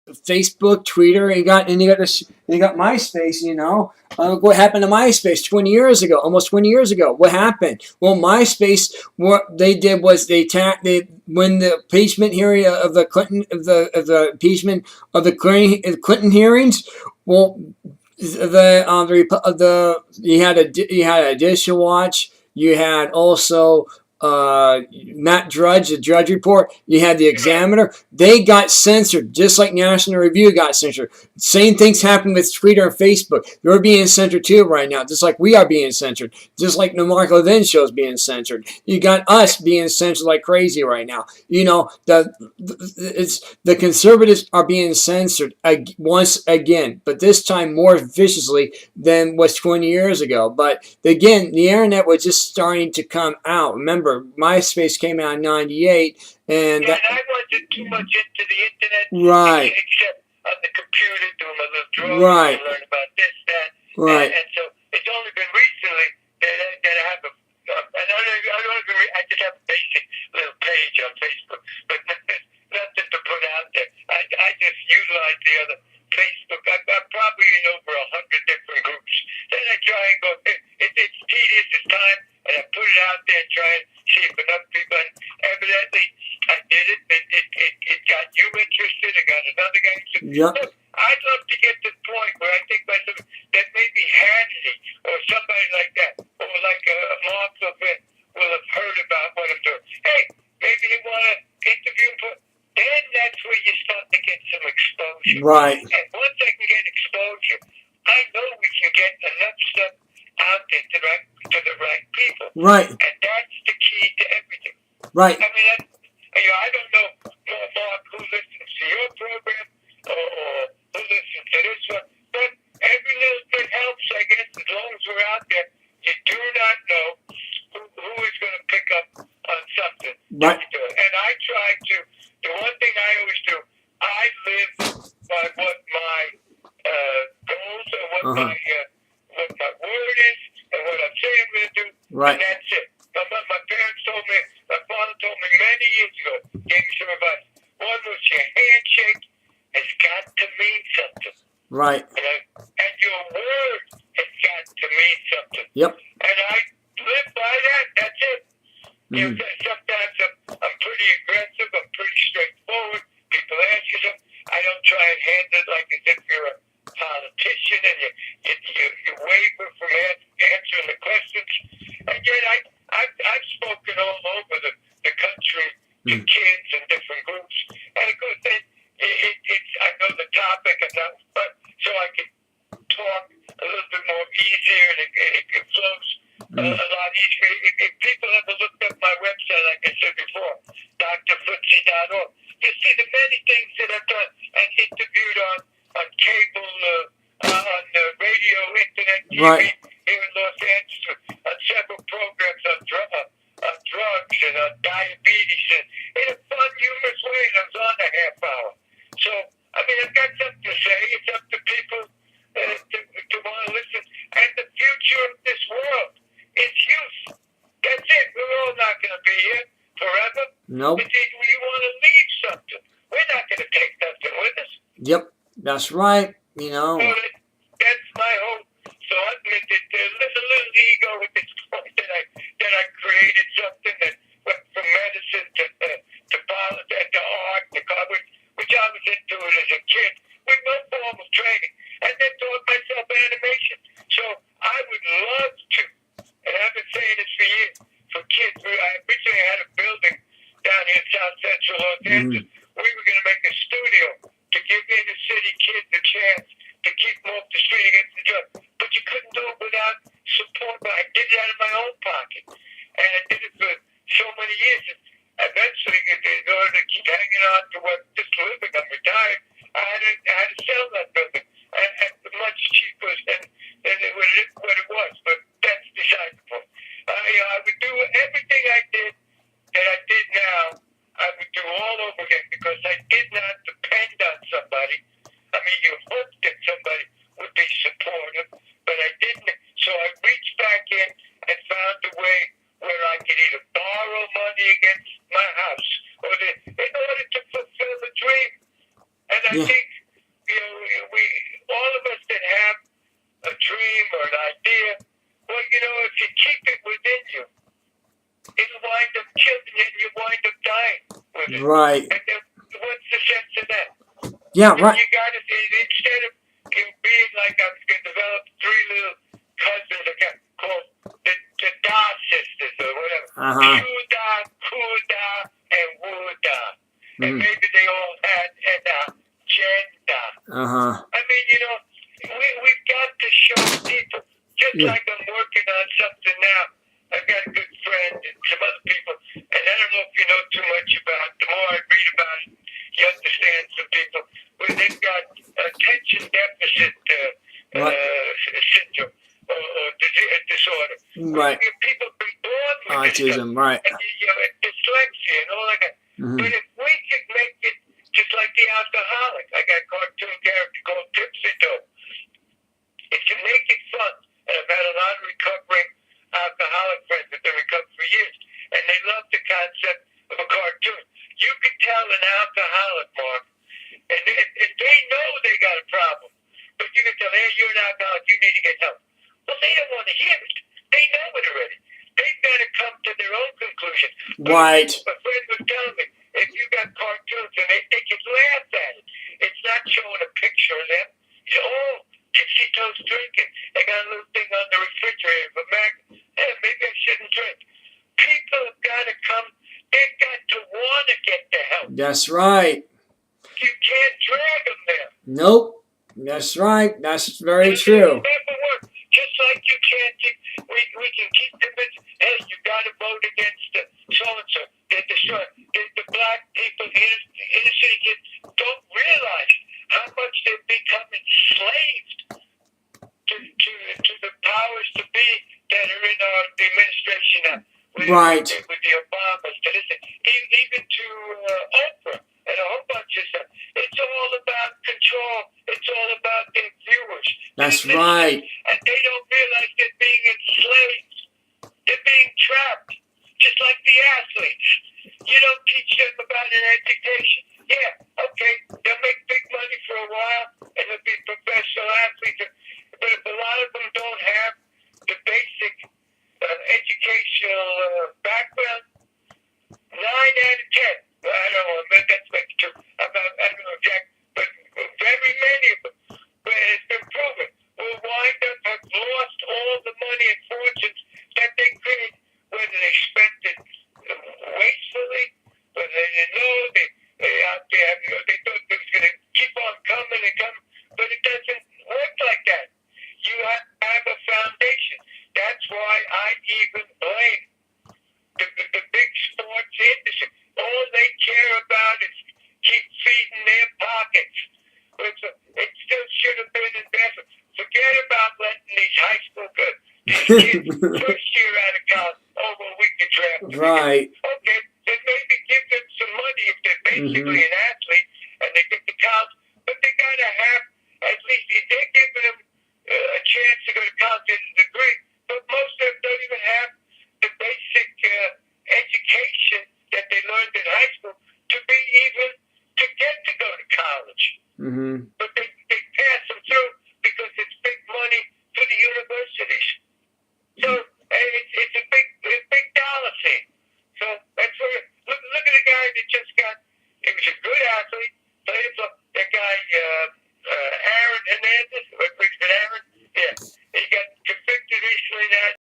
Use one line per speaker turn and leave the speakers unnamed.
Facebook, Twitter, and you got MySpace. What happened to MySpace 20 years ago? Almost 20 years ago. What happened? Well, MySpace, what they did was they when the impeachment hearing of the impeachment of the Clinton hearings. Well, you had a dish to watch. You had also Matt Drudge, the Drudge Report. You had the Examiner. They got censored, just like National Review got censored. Same things happen with Twitter and Facebook. They're being censored too right now, just like we are being censored. Just like the Mark Levin show is being censored. You got us being censored like crazy right now. The conservatives are being censored once again, but this time more viciously than was 20 years ago. But again, the internet was just starting to come out. Remember, MySpace came out in '98, and
I wasn't too much into the internet,
right?
Except on the computer, doing my little drawings,
right?
Learn about this, that,
right?
And so it's only been recently that I have I just have a basic little page on Facebook, but nothing to put out there. I just utilize the other Facebook. I'm probably in over 100 different groups. Then I try and go. It's tedious. It's time, and I put it out there and try and see if enough people. And evidently, I did it. It got you interested. It got another guy interested.
Yep.
Look, I'd love to get to the point where I think myself that maybe Hannity or somebody like that, or like a Mark Levin, will have heard about what I'm doing. Hey, maybe they want to interview him. Then that's where you start to get some exposure.
Right.
And once I can get exposure, I know we can get enough stuff out there to the right people.
Right.
And that's the key to everything.
Right.
I mean, I don't know, Mark, who listens to your program or who listens to this one, but every little bit helps, I guess, as long as we're out there. You do not know who is going to pick up on something.
Right.
And I try to, the one thing I always do, I live by what my goals and what my word is and what I'm saying I'm going to do.
Right.
And that's it. My parents told me, my father told me many years ago, gave me some advice. One was your handshake has got to mean something.
Right.
And your word has got to mean something.
Yep.
And I live by that. That's it. Mm-hmm. Sometimes I'm pretty aggressive. I'm pretty straightforward. People ask you something. I don't try and handle it like as if you're a politician and you waver from answering the questions. And yet I've spoken all over the country to kids and different groups. And of course, then I know the topic, but so I can talk a little bit more easier and it flows a lot easier. If people ever looked up my website, like I said before, drfootsy.org, you see the many things that I've done and interviewed on cable, on radio, internet, TV,
right.
here in Los Angeles, on several programs on drugs and on diabetes, and in a fun, humorous way, and I was on a half hour. So, I mean, I've got something to say. It's up to people to want to listen. And the future of this world is youth. That's it. We're all not going to be here forever.
Nope.
But you want to leave something. We're not going to take nothing with us.
Yep, that's right.
So that's my hope. So I admit that there's a little ego at this point that I created something that went from medicine to politics, to art, to college, which I was into it as a kid with no formal training, and then taught myself animation. So I would love to, and I've been saying this for years, for kids. I originally had a building down here in South Central Los Angeles. We were going to make a studio to give inner city kids a chance to keep them off the street against the drugs. But you couldn't do it without support. But I did it out of my own pocket. And I did it for so many years. And eventually, in order to keep hanging on to just living, I'm retired, I had to sell that building at much cheaper than what it was. But that's beside the point. I would do everything I did that I did now, I would do all over again because I did not depend on somebody. I mean, you hoped that somebody would be supportive, but I didn't. So I reached back in and found a way where I could either borrow money against my house or in order to fulfill the dream. And I think it.
Right.
And then what's the sense of that?
Yeah, right.
You got to see, instead of being like I was going to develop three little cousins called the Da sisters or whatever.
Uh-huh.
Q-Da, Ku-Da, and Wu-Da. And
Mhm.
maybe they all had Jen-Da.
Uh-huh.
I mean, you know, we've got to show people, just
Yeah.
like I'm working on something now. I've got a good friend and some other people, and I don't know if you know too much about it. The more I read about it, you understand some people where they've got attention deficit syndrome or disorder.
Right.
People be born with this
Autism,
stuff.
right.
And, you know, dyslexia and all that.
Mhm.
But if we could make it just like the alcoholic, I got a cartoon character called Tipsy Toe. If you make it fun, and I've had a lot of recovering alcoholic friends that have been recovered for years, and they love the concept of a cartoon. You can tell an alcoholic, Mark, and if they know they got a problem, but you can tell, hey, you're an alcoholic, you need to get help. Well, they don't want to hear it. They know it already. They've got to come to their own conclusion.
Right.
A friend was telling me, if you got cartoons and they can laugh at it, it's not showing a picture of them. You say, oh, Tipsy Toe's drinking. They got a little thing on the refrigerator of a magnet. Hey, maybe I shouldn't drink. People have got to come. They've got to want to get the help.
That's right.
You can't drag them there.
Nope. That's right. That's very true.
It'll never work. Just like you can't keep, we can keep convincing, hey, you got to vote against the so-and-so. The black people, inner city kids, don't realize how much they've become enslaved to the powers to be that are in our administration now.
Right.
With the Obamas, to listen, even to Oprah and a whole bunch of stuff. It's all about control. It's all about their viewers.
That's right.
And they don't realize they're being enslaved. They're being trapped, just like the athletes. You don't teach them about an education. Yeah, okay, they'll make big money for a while, and they'll be professional athletes. But if a lot of them don't have the basic educational background, 9 out of 10. I don't know, that's maybe true. I don't know exactly, but very many of them, where it's been proven, will wind up have lost all the money and fortunes that they created, whether they spent it wastefully, whether they didn't know, they out there, they thought it was going to keep on coming and coming, but it doesn't work like that. You have a foundation. That's why I even blame the big sports industry. All they care about is keep feeding their pockets. It still should have been investment. Forget about letting these high school kids first year out of college, we can draft.
Right.
Okay, then maybe give them some money if they're basically an athlete and they get to college, but they got to have, at least if they're giving them a chance to go to college and a degree, but most of them don't even have the basic education that they learned in high school to be even to get to go to college.
Mm-hmm.
But they pass them through because it's big money for the universities. So it's a big dollar thing. So that's where look at the guy that just got. He was a good athlete. Played for that guy Aaron Hernandez.